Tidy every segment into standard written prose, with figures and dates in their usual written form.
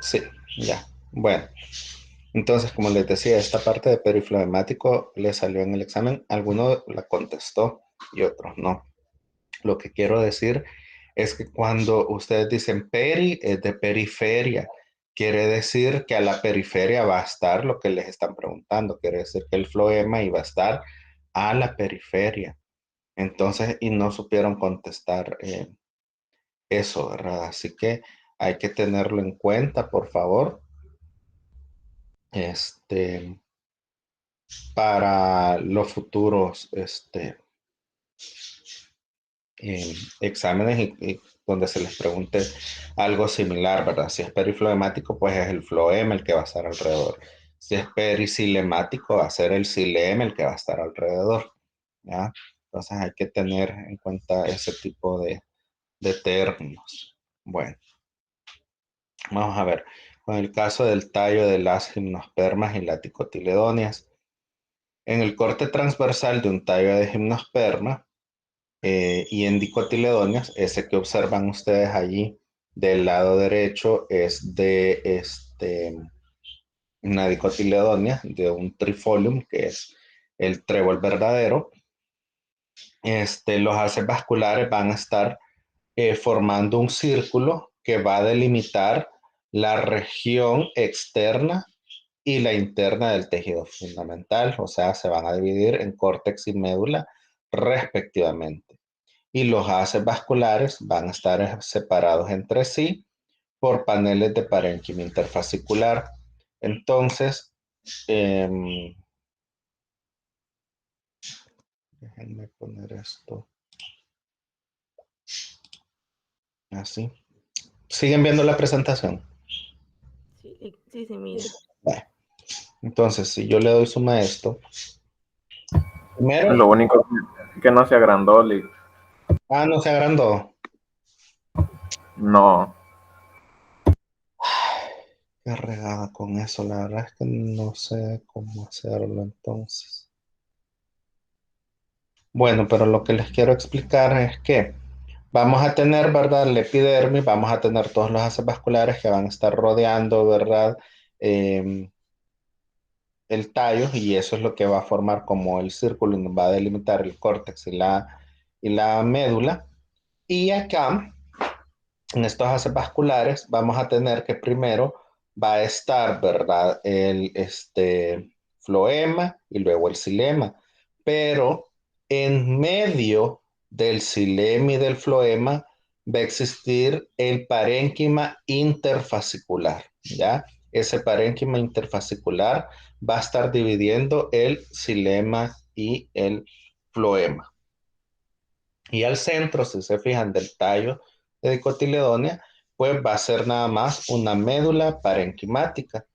Sí, ya. Bueno, entonces, como les decía, esta parte de perifloemático le salió en el examen. Alguno la contestó y otros no. Lo que quiero decir es que cuando ustedes dicen peri, es de periferia. Quiere decir que a la periferia va a estar lo que les están preguntando. Quiere decir que el floema iba a estar a la periferia. Entonces, y no supieron contestar eso, ¿verdad? Así que hay que tenerlo en cuenta, por favor, este, para los futuros exámenes y donde se les pregunte algo similar, ¿verdad? Si es perifloemático, pues es el floema el que va a estar alrededor. Si es pericilemático, va a ser el xilema el que va a estar alrededor, ¿ya? Entonces hay que tener en cuenta ese tipo de términos. Bueno, vamos a ver. Con el caso del tallo de las gimnospermas y laticotiledóneas. En el corte transversal de un tallo de gimnosperma, y en dicotiledóneas, ese que observan ustedes allí del lado derecho es de una dicotiledonia, de un trifolium, que es el trébol verdadero. Los haces vasculares van a estar formando un círculo que va a delimitar la región externa y la interna del tejido fundamental, o sea, se van a dividir en córtex y médula respectivamente. Y los haces vasculares van a estar separados entre sí por paneles de parénquima interfascicular. Entonces, eh, déjenme poner esto así. ¿Siguen viendo la presentación? Sí, sí, se mira. Bueno, entonces, si yo le doy suma a esto, primero, Lo único que no se agrandó, no se agrandó. no. Qué regada con eso, la verdad es que no sé cómo hacerlo entonces. Bueno, pero lo que les quiero explicar es que vamos a tener, ¿verdad? La epidermis, vamos a tener todos los haces vasculares que van a estar rodeando, ¿verdad? Eh, el tallo, y eso es lo que va a formar como el círculo y nos va a delimitar el córtex y la médula. Y acá, en estos haces vasculares, vamos a tener que primero va a estar, ¿verdad? El floema y luego el xilema. Pero en medio del xilema y del floema va a existir el parénquima interfascicular, ¿ya? Ese parénquima interfascicular va a estar dividiendo el xilema y el floema. Y al centro, si se fijan, del tallo de dicotiledonia, pues va a ser nada más una médula parenquimática.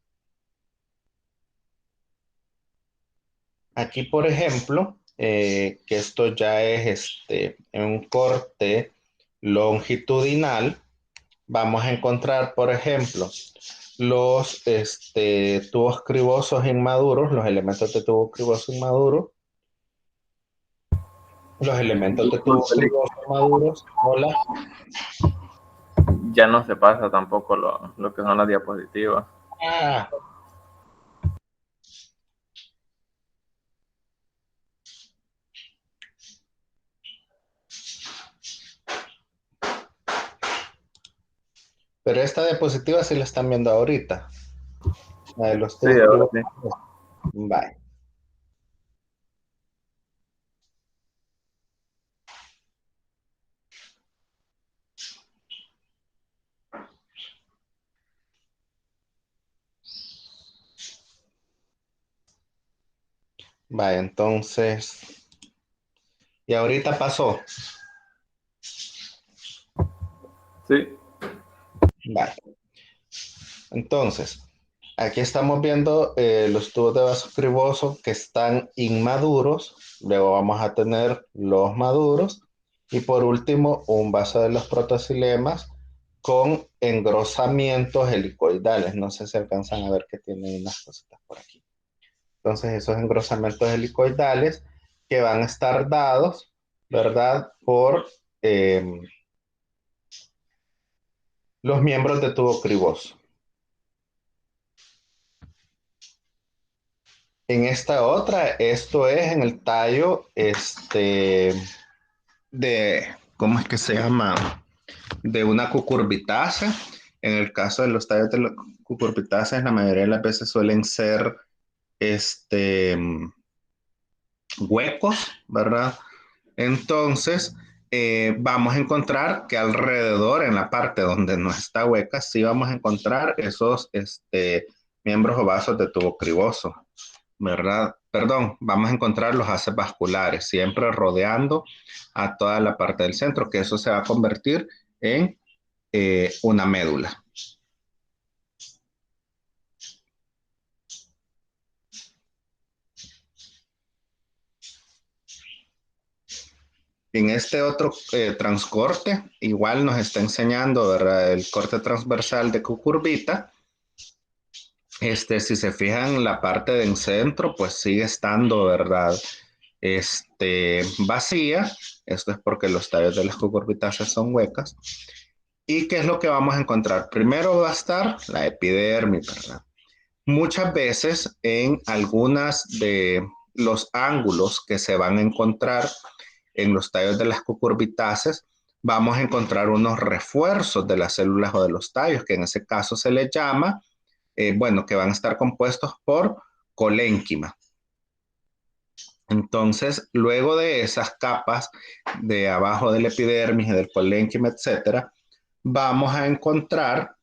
Aquí, por ejemplo, que esto ya es en un corte longitudinal, vamos a encontrar, por ejemplo, los tubos cribosos inmaduros, los elementos de tubo criboso inmaduro, los elementos de tubo Disculpe, criboso maduros, hola. ya no se pasa tampoco lo que son las diapositivas. Ah, pero esta diapositiva sí la están viendo ahorita, la de los Sí, tubos ahora cribosos. sí. Bye. Vaya, entonces, y ahorita pasó. Sí, Vale. Entonces, aquí estamos viendo los tubos de vaso criboso que están inmaduros. Luego vamos a tener los maduros. Y por último, un vaso de los protoxilemas con engrosamientos helicoidales. No sé si alcanzan a ver que tienen unas cositas por aquí. Entonces, esos engrosamientos helicoidales que van a estar dados, ¿verdad? Por los miembros de tubo criboso. En esta otra, esto es en el tallo, ¿cómo es que se llama? De una cucurbitácea. En el caso de los tallos de las cucurbitáceas, la mayoría de las veces suelen ser, este, huecos, ¿verdad? Entonces, vamos a encontrar que alrededor, en la parte donde no está hueca, sí vamos a encontrar esos, miembros o vasos de tubo criboso, ¿verdad? Perdón, vamos a encontrar los haces vasculares, siempre rodeando a toda la parte del centro, que eso se va a convertir en una médula. En este otro transcorte, igual nos está enseñando, ¿verdad? El corte transversal de cucurbita. Si se fijan, la parte del centro, pues sigue estando, ¿verdad? Vacía. Esto es porque los tallos de las cucurbitáceas son huecas. ¿Y qué es lo que vamos a encontrar? Primero va a estar la epidermis, ¿verdad? Muchas veces en algunas de los ángulos que se van a encontrar en los tallos de las cucurbitáceas, vamos a encontrar unos refuerzos de las células o de los tallos, que en ese caso se les llama, que van a estar compuestos por colénquima. Entonces, luego de esas capas de abajo del epidermis y del colénquima, etcétera, vamos a encontrar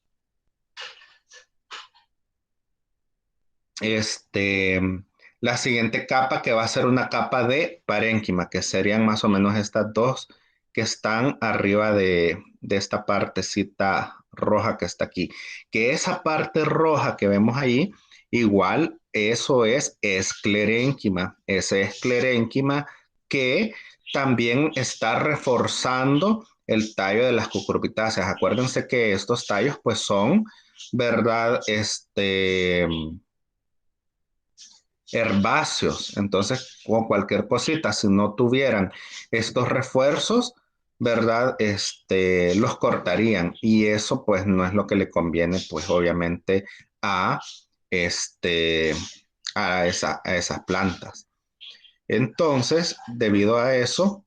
la siguiente capa, que va a ser una capa de parénquima, que serían más o menos estas dos que están arriba de esta partecita roja que está aquí. Que esa parte roja que vemos ahí, igual eso es esclerénquima. Ese esclerénquima que también está reforzando el tallo de las cucurbitáceas. Acuérdense que estos tallos pues son, ¿verdad? Herbáceos. Entonces, con cualquier cosita, si no tuvieran estos refuerzos, ¿verdad? Los cortarían y eso pues no es lo que le conviene, pues obviamente a, este, a esas plantas. Entonces, debido a eso,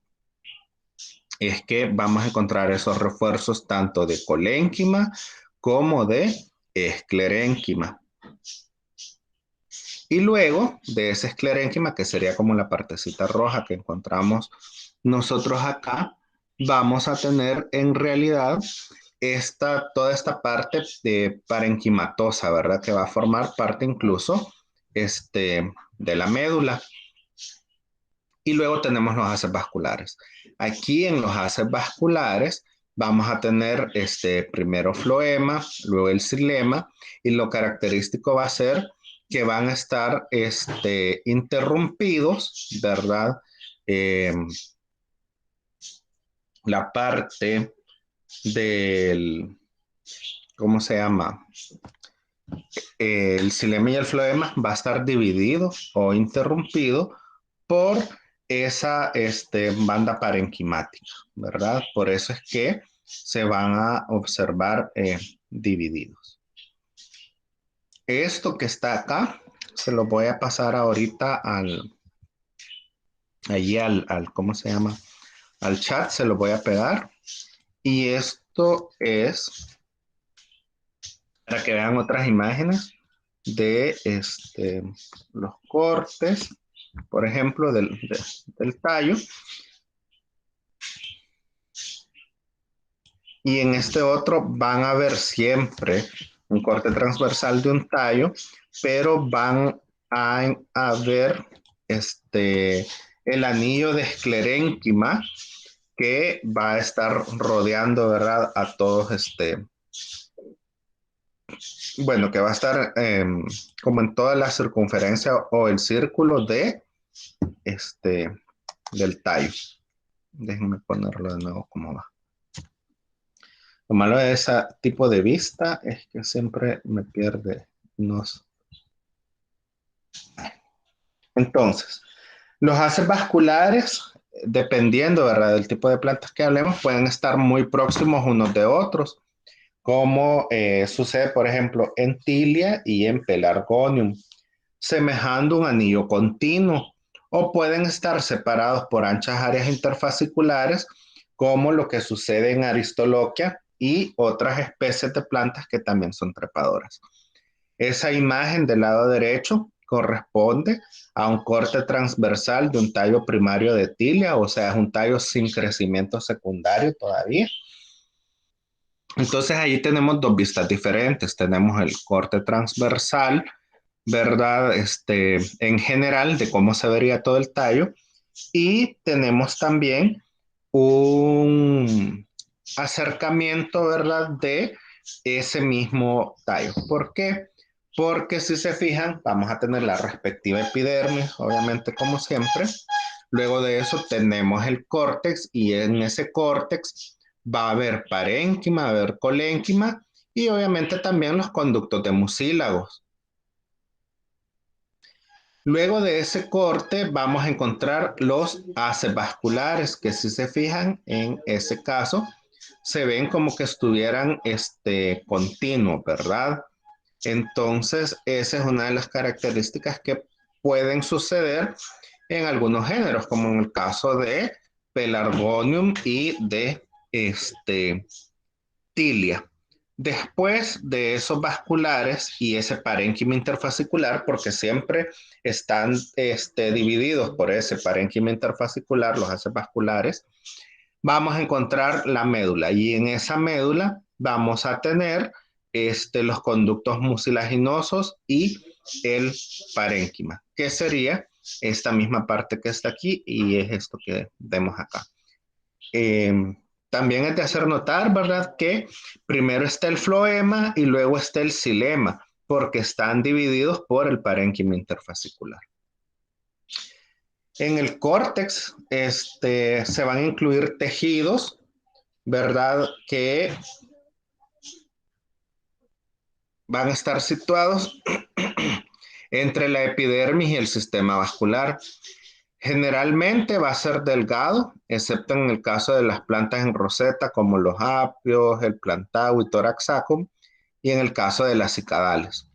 es que vamos a encontrar esos refuerzos tanto de colénquima como de esclerénquima. Y luego de ese esclerénquima, que sería como la partecita roja que encontramos nosotros acá, vamos a tener en realidad toda esta parte de parenquimatosa, ¿verdad? Que va a formar parte incluso de la médula. Y luego tenemos los haces vasculares. Aquí en los haces vasculares vamos a tener primero floema, luego el xilema, y lo característico va a ser que van a estar interrumpidos, ¿verdad? La parte del, ¿cómo se llama? El xilema y el floema va a estar dividido o interrumpido por esa banda parenquimática, ¿verdad? Por eso es que se van a observar divididos. Esto que está acá, se lo voy a pasar ahorita ¿cómo se llama? Al chat, se lo voy a pegar. Y esto es para que vean otras imágenes de los cortes, por ejemplo, del tallo. Y en este otro van a ver siempre un corte transversal de un tallo, pero van a ver el anillo de esclerénquima que va a estar rodeando, ¿verdad? A todos que va a estar como en toda la circunferencia o el círculo del tallo. Déjenme ponerlo de nuevo como va. Lo malo de ese tipo de vista es que siempre me pierde Entonces, los haces vasculares, dependiendo, ¿verdad?, del tipo de plantas que hablemos, pueden estar muy próximos unos de otros. como sucede, por ejemplo, en Tilia y en Pelargonium, semejando un anillo continuo, o pueden estar separados por anchas áreas interfasciculares, como lo que sucede en Aristoloquia y otras especies de plantas que también son trepadoras. Esa imagen del lado derecho corresponde a un corte transversal de un tallo primario de tilia, o sea, es un tallo sin crecimiento secundario todavía. Entonces ahí tenemos dos vistas diferentes. Tenemos el corte transversal, ¿verdad? En general de cómo se vería todo el tallo. Y tenemos también un acercamiento, ¿verdad? De ese mismo tallo. ¿Por qué? Porque si se fijan, vamos a tener la respectiva epidermis, obviamente como siempre. Luego de eso tenemos el córtex y en ese córtex va a haber parénquima, va a haber colénquima y obviamente también los conductos de mucílagos. Luego de ese corte vamos a encontrar los haces vasculares que si se fijan en ese caso se ven como que estuvieran continuos, ¿verdad? Entonces esa es una de las características que pueden suceder en algunos géneros, como en el caso de Pelargonium y de Tilia. Después de esos vasculares y ese parénquima interfascicular, porque siempre están divididos por ese parénquima interfascicular, los haces vasculares, vamos a encontrar la médula y en esa médula vamos a tener los conductos mucilaginosos y el parénquima, que sería esta misma parte que está aquí y es esto que vemos acá. Eh, También es de hacer notar, ¿verdad? Que primero está el floema y luego está el xilema, porque están divididos por el parénquima interfascicular. En el córtex se van a incluir tejidos, ¿verdad? Que van a estar situados entre la epidermis y el sistema vascular. Generalmente va a ser delgado, excepto en el caso de las plantas en roseta como los apios, el plantau y toraxacum, y en el caso de las cicadales.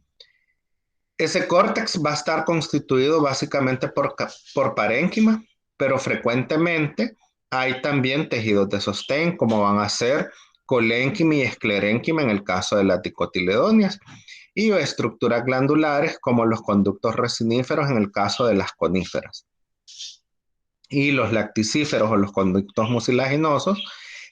Ese córtex va a estar constituido básicamente por parénquima, pero frecuentemente hay también tejidos de sostén, como van a ser colénquima y esclerénquima en el caso de las dicotiledonias, y estructuras glandulares como los conductos resiníferos en el caso de las coníferas y los lacticíferos o los conductos mucilaginosos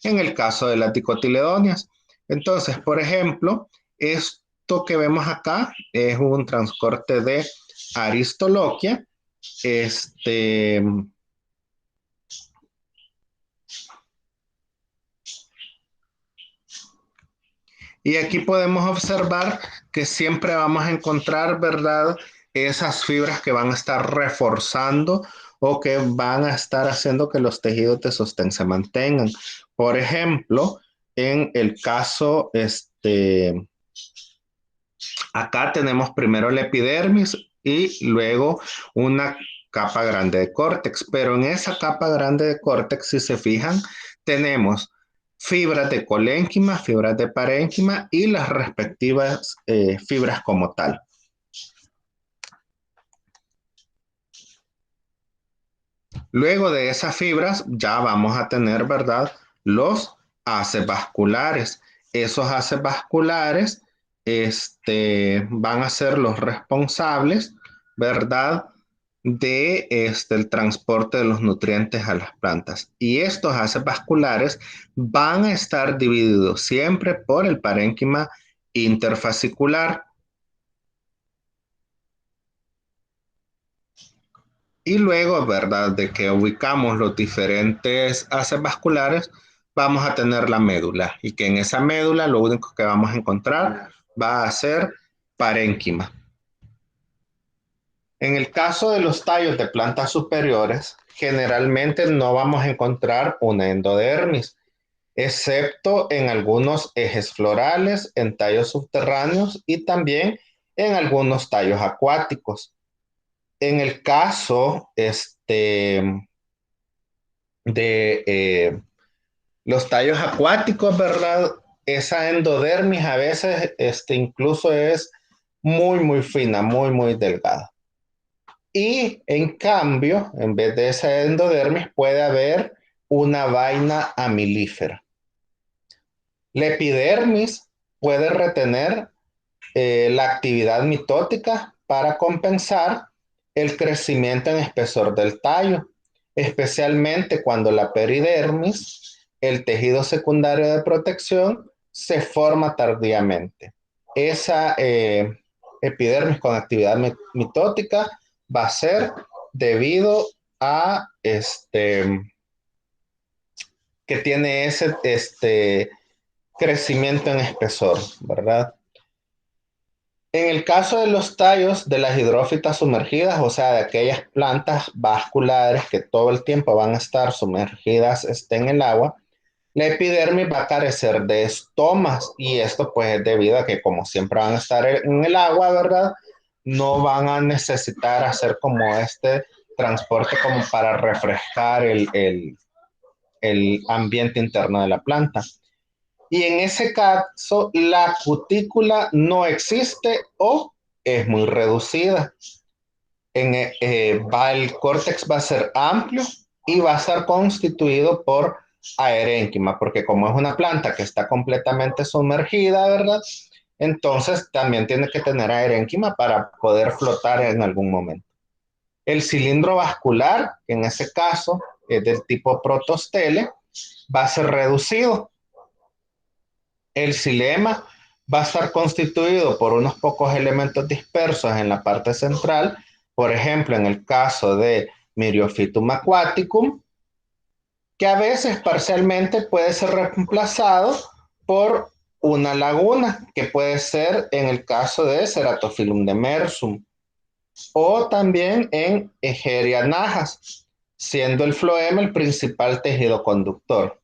en el caso de las dicotiledonias. Entonces, por ejemplo, esto que vemos acá es un transcorte de Aristoloquia. Y aquí podemos observar que siempre vamos a encontrar, ¿verdad? Esas fibras que van a estar reforzando o que van a estar haciendo que los tejidos de sostén se mantengan. Por ejemplo, en el caso, acá tenemos primero la epidermis y luego una capa grande de córtex, pero en esa capa grande de córtex, si se fijan, tenemos fibras de colénquima, fibras de parénquima y las respectivas fibras como tal. Luego de esas fibras ya vamos a tener, ¿verdad? Los haces vasculares. Esos haces vasculares van a ser los responsables, ¿verdad? De el transporte de los nutrientes a las plantas. Y estos haces vasculares van a estar divididos siempre por el parénquima interfascicular. Y luego, ¿verdad? De que ubicamos los diferentes haces vasculares, vamos a tener la médula. Y que en esa médula lo único que vamos a encontrar va a ser parénquima. En el caso de los tallos de plantas superiores, generalmente no vamos a encontrar una endodermis, excepto en algunos ejes florales, en tallos subterráneos y también en algunos tallos acuáticos. En el caso de los tallos acuáticos, ¿verdad? esa endodermis a veces incluso es muy, muy fina, muy, muy delgada. Y en cambio, en vez de esa endodermis, puede haber una vaina amilífera. La epidermis puede retener la actividad mitótica para compensar el crecimiento en espesor del tallo, especialmente cuando la peridermis, el tejido secundario de protección, se forma tardíamente. Esa epidermis con actividad mitótica va a ser debido a que tiene ese crecimiento en espesor, ¿verdad? En el caso de los tallos de las hidrófitas sumergidas, o sea, de aquellas plantas vasculares que todo el tiempo van a estar sumergidas en el agua, la epidermis va a carecer de estomas y esto pues es debido a que como siempre van a estar en el agua, ¿verdad? No van a necesitar hacer como este transporte como para refrescar el ambiente interno de la planta. Y en ese caso, la cutícula no existe o es muy reducida. El córtex va a ser amplio y va a estar constituido por aerénquima, porque como es una planta que está completamente sumergida, ¿verdad? Entonces también tiene que tener aerénquima para poder flotar en algún momento. El cilindro vascular, que en ese caso es del tipo protostele, va a ser reducido. El xilema va a estar constituido por unos pocos elementos dispersos en la parte central, por ejemplo, en el caso de Myriophytum aquaticum, que a veces parcialmente puede ser reemplazado por una laguna, que puede ser en el caso de Ceratophyllum demersum, o también en Egeria najas, siendo el floema el principal tejido conductor.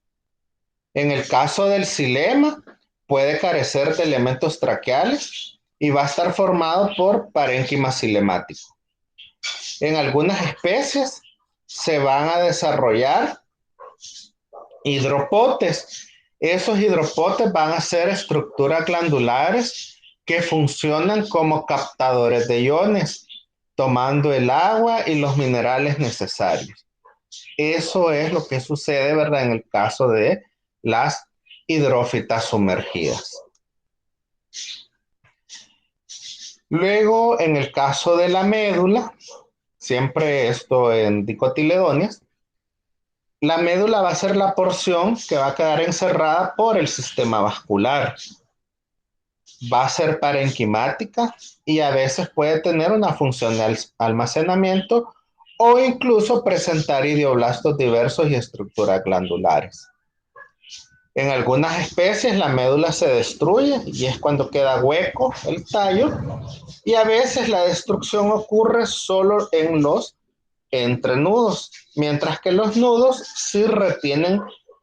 En el caso del xilema, puede carecer de elementos traqueales y va a estar formado por parénquima xilemático. En algunas especies se van a desarrollar hidropotes. Esos hidropotes van a ser estructuras glandulares que funcionan como captadores de iones, tomando el agua y los minerales necesarios. Eso es lo que sucede, ¿verdad? En el caso de las hidrófitas sumergidas. Luego, en el caso de la médula, siempre esto en dicotiledonias, la médula va a ser la porción que va a quedar encerrada por el sistema vascular. Va a ser parenquimática y a veces puede tener una función de almacenamiento o incluso presentar idioblastos diversos y estructuras glandulares. En algunas especies la médula se destruye y es cuando queda hueco el tallo y a veces la destrucción ocurre solo en los entrenudos, mientras que los nudos sí retienen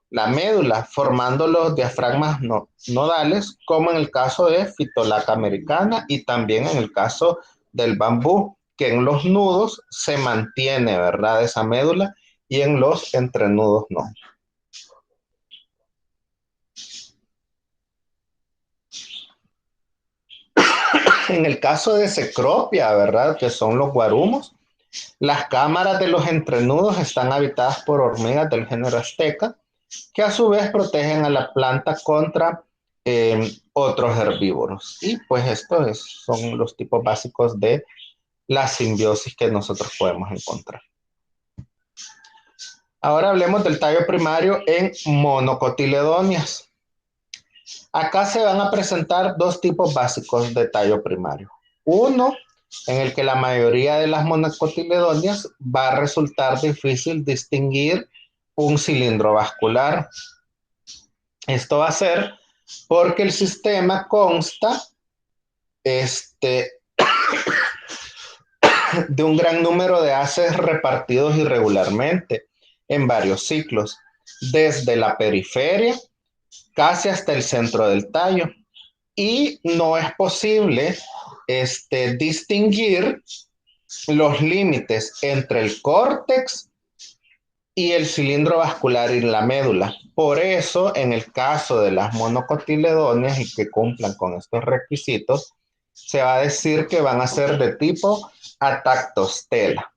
la médula, formando los diafragmas nodales, como en el caso de Phytolacca americana y también en el caso del bambú, que en los nudos se mantiene, ¿verdad? Esa médula y en los entrenudos no. En el caso de Cecropia, ¿verdad? Que son los guarumos, las cámaras de los entrenudos están habitadas por hormigas del género Azteca, que a su vez protegen a la planta contra otros herbívoros. Y pues estos son los tipos básicos de la simbiosis que nosotros podemos encontrar. Ahora hablemos del tallo primario en monocotiledonias. Acá se van a presentar dos tipos básicos de tallo primario. Uno, en el que la mayoría de las monocotiledonias va a resultar difícil distinguir un cilindro vascular. Esto va a ser porque el sistema consta de un gran número de haces repartidos irregularmente en varios ciclos, desde la periferia casi hasta el centro del tallo. Y no es posible distinguir los límites entre el córtex y el cilindro vascular y la médula. Por eso, en el caso de las monocotiledóneas y que cumplan con estos requisitos, se va a decir que van a ser de tipo atactostela.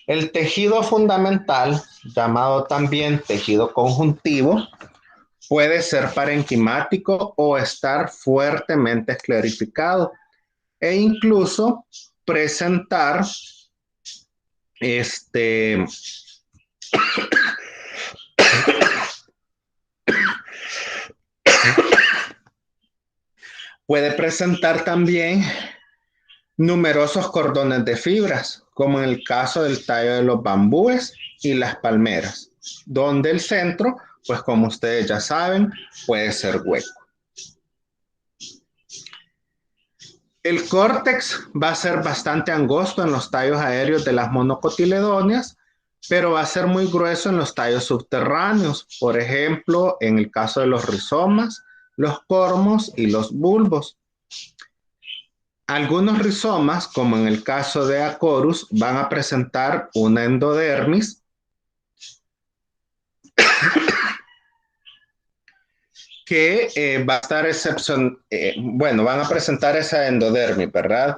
El tejido fundamental, llamado también tejido conjuntivo, puede ser parenquimático o estar fuertemente esclerificado e incluso presentar puede presentar también numerosos cordones de fibras, como en el caso del tallo de los bambúes y las palmeras, donde el centro, pues como ustedes ya saben, puede ser hueco. El córtex va a ser bastante angosto en los tallos aéreos de las monocotiledóneas, pero va a ser muy grueso en los tallos subterráneos, por ejemplo, en el caso de los rizomas, los cormos y los bulbos. Algunos rizomas, como en el caso de Acorus, van a presentar una endodermis que va a estar van a presentar esa endodermis, ¿verdad?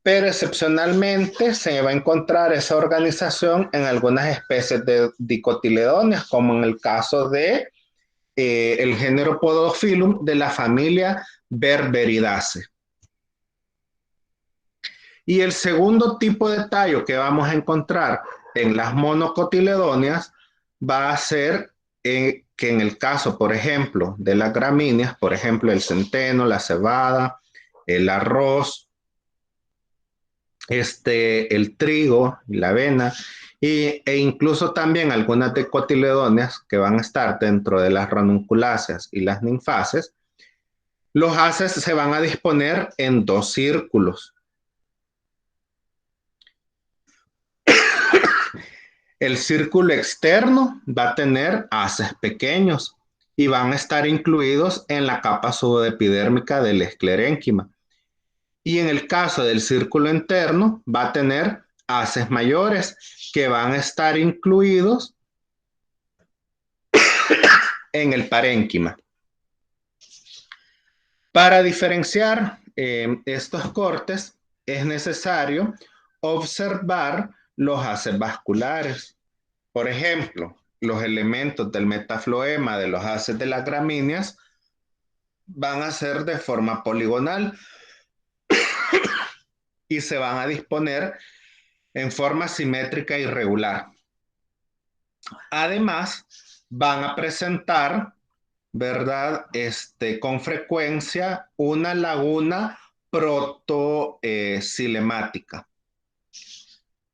Pero excepcionalmente se va a encontrar esa organización en algunas especies de dicotiledóneas, como en el caso de el género Podophyllum de la familia Berberidaceae. Y el segundo tipo de tallo que vamos a encontrar en las monocotiledóneas va a ser que en el caso, por ejemplo, de las gramíneas, por ejemplo, el centeno, la cebada, el arroz, el trigo, la avena, e incluso también algunas dicotiledóneas que van a estar dentro de las ranunculáceas y las ninfáceas, los haces se van a disponer en dos círculos. El círculo externo va a tener haces pequeños y van a estar incluidos en la capa subepidérmica del esclerénquima. Y en el caso del círculo interno va a tener haces mayores que van a estar incluidos en el parénquima. Para diferenciar estos cortes es necesario observar los haces vasculares. Por ejemplo, los elementos del metafloema de los haces de las gramíneas van a ser de forma poligonal y se van a disponer en forma simétrica y regular. Además, van a presentar, ¿verdad? Con frecuencia una laguna protocilemática.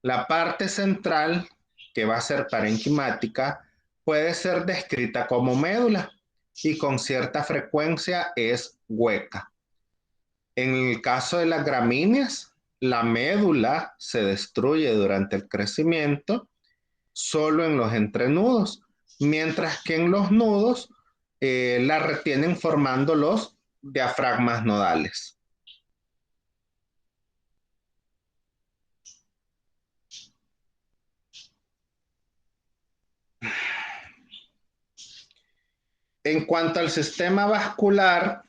La parte central, que va a ser parenquimática, puede ser descrita como médula y con cierta frecuencia es hueca. En el caso de las gramíneas, la médula se destruye durante el crecimiento solo en los entrenudos, mientras que en los nudos la retienen formando los diafragmas nodales. En cuanto al sistema vascular,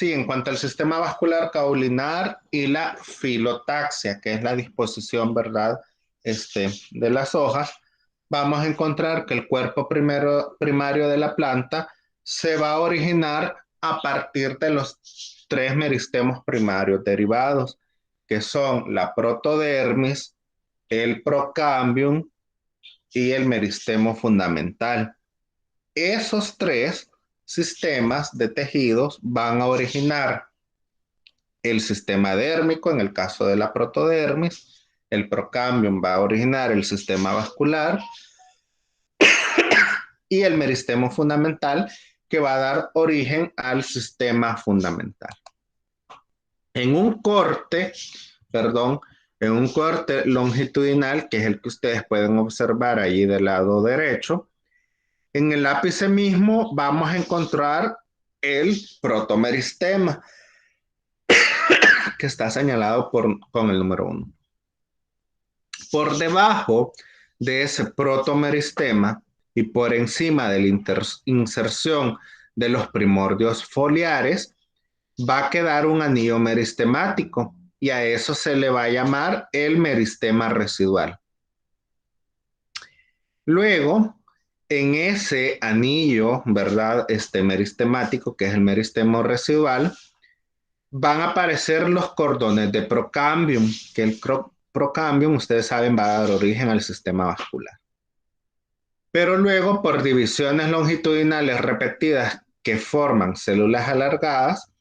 en cuanto al sistema vascular caulinar y la filotaxia, que es la disposición, ¿verdad? De las hojas, vamos a encontrar que el cuerpo primario de la planta se va a originar a partir de los tres meristemos primarios derivados, que son la protodermis, el procambium y el meristemo fundamental. Esos tres sistemas de tejidos van a originar el sistema dérmico en el caso de la protodermis, el procambium va a originar el sistema vascular y el meristemo fundamental que va a dar origen al sistema fundamental. En un corte longitudinal, que es el que ustedes pueden observar allí del lado derecho, en el ápice mismo vamos a encontrar el protomeristema, que está señalado con el número 1. Por debajo de ese protomeristema y por encima de la inserción de los primordios foliares, va a quedar un anillo meristemático y a eso se le va a llamar el meristema residual. Luego, en ese anillo, ¿verdad? Meristemático, que es el meristema residual, van a aparecer los cordones de procambium, que el procambium, ustedes saben, va a dar origen al sistema vascular. Pero luego, por divisiones longitudinales repetidas que forman células alargadas,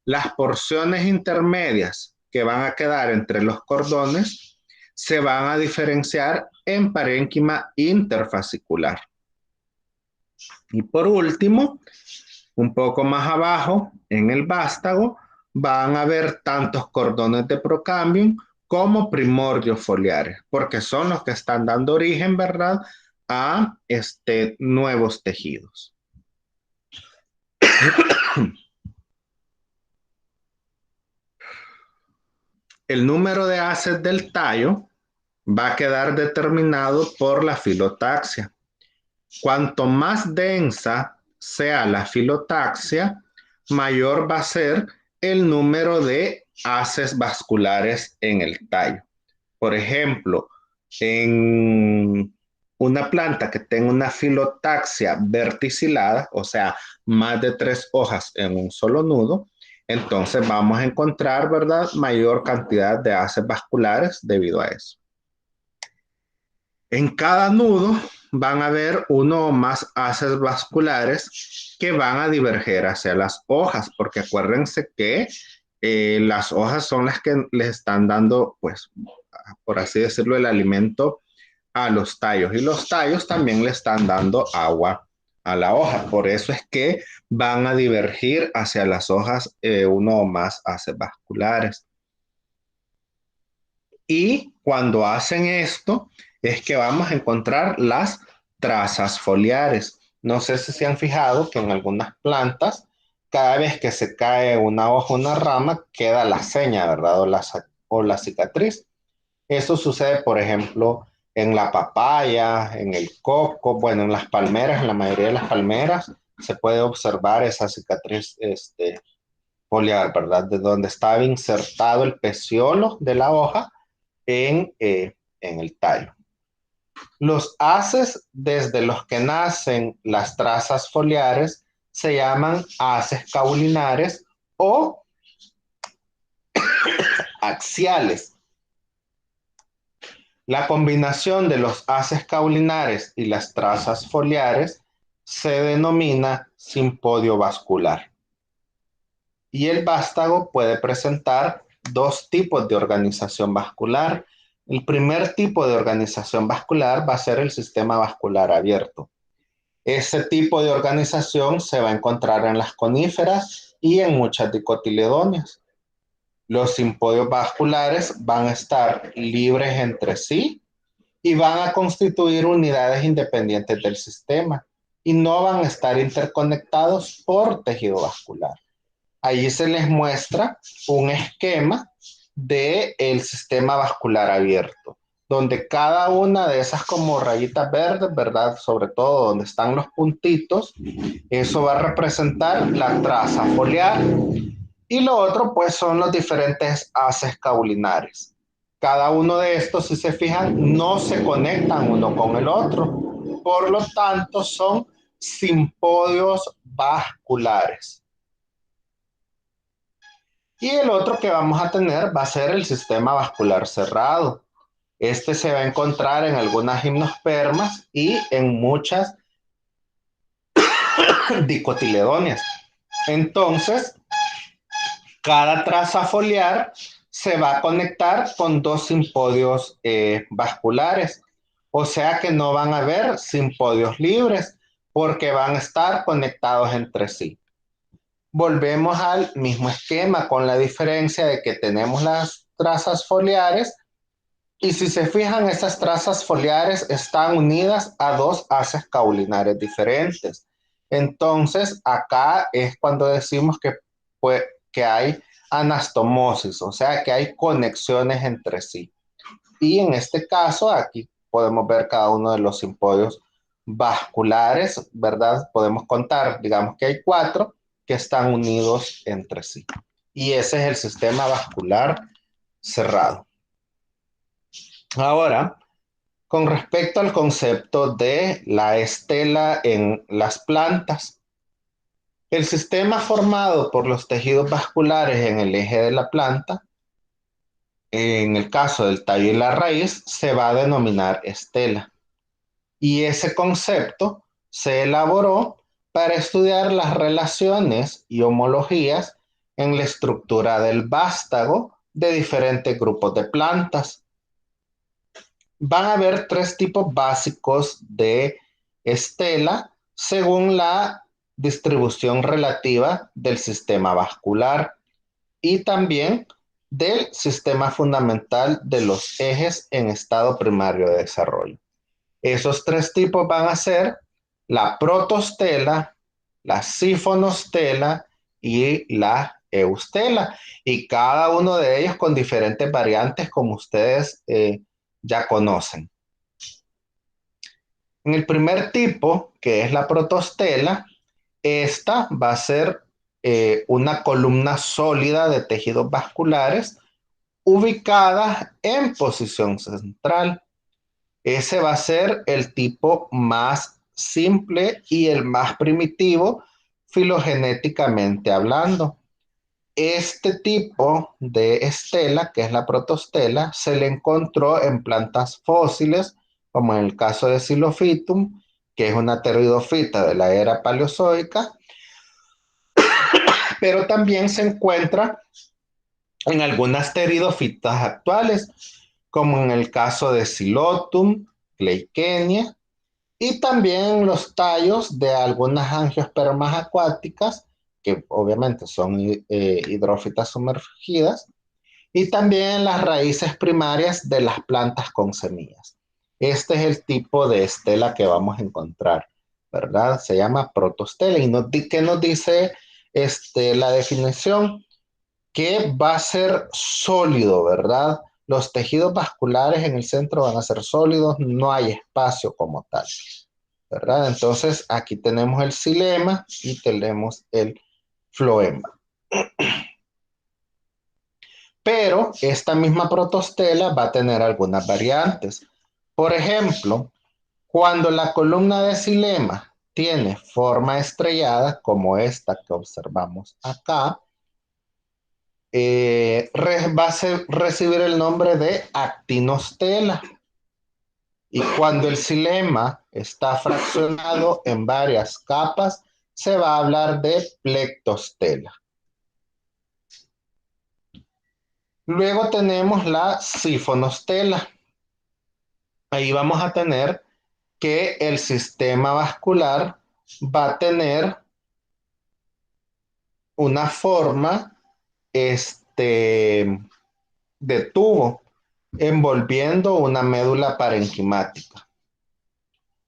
las porciones intermedias que van a quedar entre los cordones se van a diferenciar en parénquima interfascicular. Y por último, un poco más abajo, en el vástago, van a haber tantos cordones de procambium como primordios foliares, porque son los que están dando origen, ¿verdad?, a nuevos tejidos. El número de haces del tallo va a quedar determinado por la filotaxia. Cuanto más densa sea la filotaxia, mayor va a ser el número de haces vasculares en el tallo. Por ejemplo, en una planta que tenga una filotaxia verticilada, o sea, más de 3 hojas en un solo nudo, entonces vamos a encontrar, ¿verdad?, mayor cantidad de haces vasculares debido a eso. En cada nudo van a haber uno o más haces vasculares que van a diverger hacia las hojas, porque acuérdense que las hojas son las que les están dando, pues, por así decirlo, el alimento a los tallos, y los tallos también le están dando agua a la hoja. Por eso es que van a divergir hacia las hojas uno o más haces vasculares. Y cuando hacen esto, es que vamos a encontrar las trazas foliares. No sé si se han fijado que en algunas plantas, cada vez que se cae una hoja o una rama, queda la seña, ¿verdad? O la cicatriz. Eso sucede, por ejemplo, en la papaya, en el coco, bueno, en las palmeras, en la mayoría de las palmeras, se puede observar esa cicatriz foliar, ¿verdad? De donde estaba insertado el peciolo de la hoja en el tallo. Los haces desde los que nacen las trazas foliares se llaman haces caulinares o axiales. La combinación de los haces caulinares y las trazas foliares se denomina simpodio vascular. Y el vástago puede presentar dos tipos de organización vascular. El primer tipo de organización vascular va a ser el sistema vascular abierto. Ese tipo de organización se va a encontrar en las coníferas y en muchas dicotiledóneas. Los simpodios vasculares van a estar libres entre sí y van a constituir unidades independientes del sistema y no van a estar interconectados por tejido vascular. Allí se les muestra un esquema del sistema vascular abierto, donde cada una de esas como rayitas verdes, ¿verdad? Sobre todo donde están los puntitos, eso va a representar la traza foliar. Y lo otro, pues, son los diferentes haces caulinares. Cada uno de estos, si se fijan, no se conectan uno con el otro. Por lo tanto, son simpodios vasculares. Y el otro que vamos a tener va a ser el sistema vascular cerrado. Este se va a encontrar en algunas gimnospermas y en muchas dicotiledóneas. Entonces, cada traza foliar se va a conectar con dos simpodios vasculares. O sea que no van a haber simpodios libres porque van a estar conectados entre sí. Volvemos al mismo esquema con la diferencia de que tenemos las trazas foliares y si se fijan, esas trazas foliares están unidas a dos haces caulinares diferentes. Entonces, acá es cuando decimos que hay anastomosis, o sea, que hay conexiones entre sí. Y en este caso, aquí podemos ver cada uno de los simpodios vasculares, ¿verdad? Podemos contar, digamos que hay 4 que están unidos entre sí. Y ese es el sistema vascular cerrado. Ahora, con respecto al concepto de la estela en las plantas, el sistema formado por los tejidos vasculares en el eje de la planta, en el caso del tallo y la raíz, se va a denominar estela. Y ese concepto se elaboró para estudiar las relaciones y homologías en la estructura del vástago de diferentes grupos de plantas. Van a haber 3 tipos básicos de estela según la distribución relativa del sistema vascular y también del sistema fundamental de los ejes en estado primario de desarrollo. Esos 3 tipos van a ser la protostela, la sifonostela y la eustela. Y cada uno de ellos con diferentes variantes como ustedes ya conocen. En el primer tipo, que es la protostela, esta va a ser una columna sólida de tejidos vasculares ubicada en posición central. Ese va a ser el tipo más simple y el más primitivo filogenéticamente hablando. Este tipo de estela, que es la protostela, se le encontró en plantas fósiles, como en el caso de Xilophytum, que es una pteridofita de la era paleozoica, pero también se encuentra en algunas pteridofitas actuales, como en el caso de Xylotum, Gleichenia, y también los tallos de algunas angiospermas acuáticas, que obviamente son hidrófitas sumergidas, y también las raíces primarias de las plantas con semillas. Este es el tipo de estela que vamos a encontrar, ¿verdad? Se llama protostela. ¿Y qué nos dice la definición? Que va a ser sólido, ¿verdad? Los tejidos vasculares en el centro van a ser sólidos, no hay espacio como tal, ¿verdad? Entonces aquí tenemos el xilema y tenemos el floema. Pero esta misma protostela va a tener algunas variantes. Por ejemplo, cuando la columna de xilema tiene forma estrellada, como esta que observamos acá, va a recibir el nombre de actinostela. Y cuando el xilema está fraccionado en varias capas, se va a hablar de plectostela. Luego tenemos la sifonostela. Ahí vamos a tener que el sistema vascular va a tener una forma de tubo envolviendo una médula parenquimática.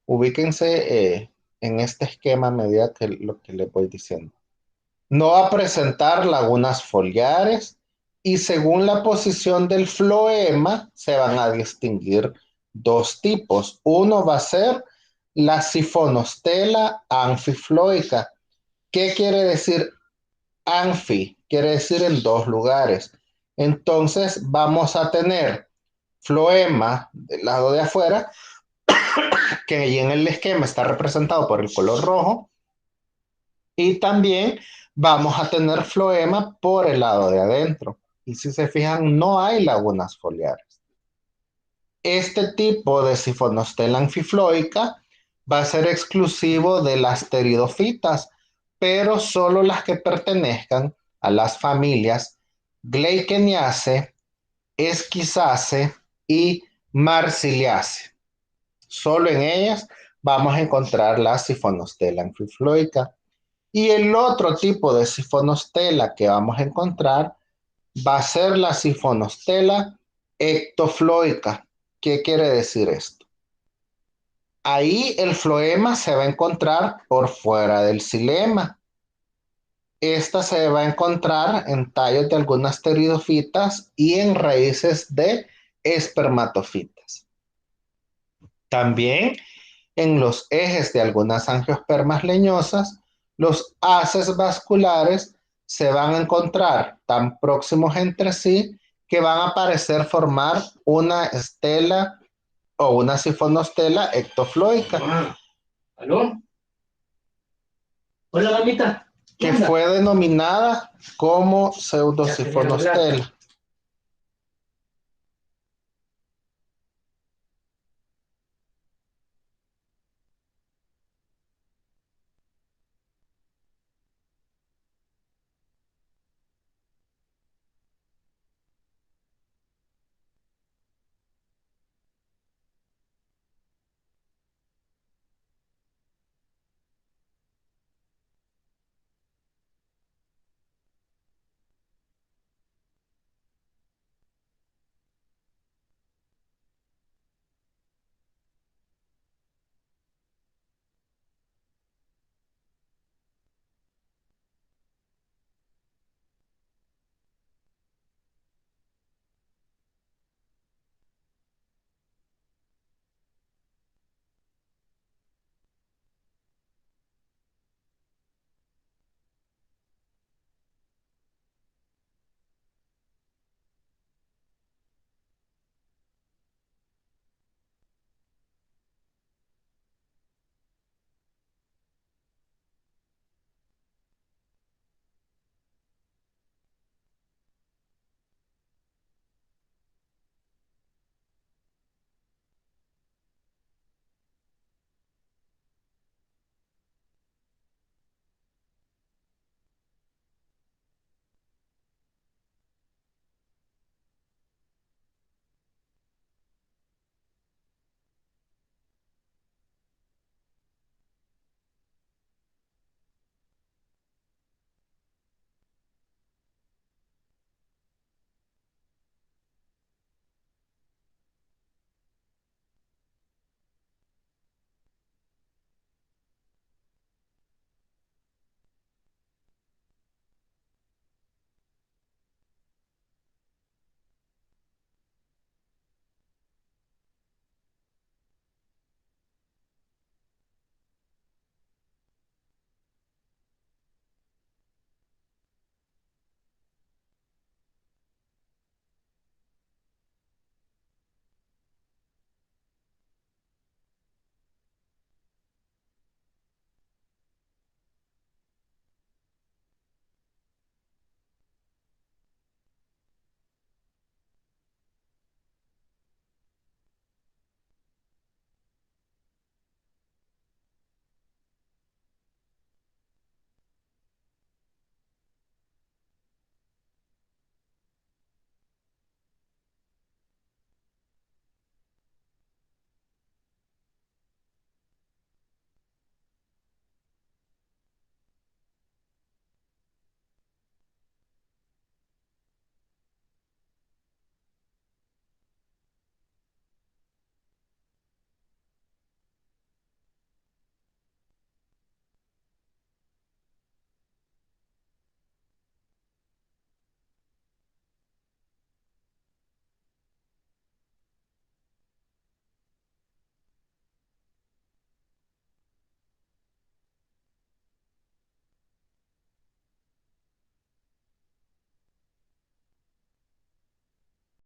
Ubíquense en este esquema a medida que lo que les voy diciendo. No va a presentar lagunas foliares y según la posición del floema se van a distinguir 2 tipos. Uno va a ser la sifonostela anfifloica. ¿Qué quiere decir anfi? Quiere decir en 2 lugares. Entonces vamos a tener floema del lado de afuera, que ahí en el esquema está representado por el color rojo, y también vamos a tener floema por el lado de adentro. Y si se fijan, no hay lagunas foliares. Este tipo de sifonostela anfifloica va a ser exclusivo de las pteridofitas, pero solo las que pertenezcan a las familias Gleicheniaceae, Esquisaceae y Marciliaceae. Solo en ellas vamos a encontrar la sifonostela anfifloica. Y el otro tipo de sifonostela que vamos a encontrar va a ser la sifonostela ectofloica. ¿Qué quiere decir esto? Ahí el floema se va a encontrar por fuera del xilema. Esta se va a encontrar en tallos de algunas pteridofitas y en raíces de espermatofitas. También en los ejes de algunas angiospermas leñosas, los haces vasculares se van a encontrar tan próximos entre sí que van a parecer formar una estela o una sifonostela ectofloica. ¿Aló? Hola, mamita. Que fue denominada como pseudosifonostela.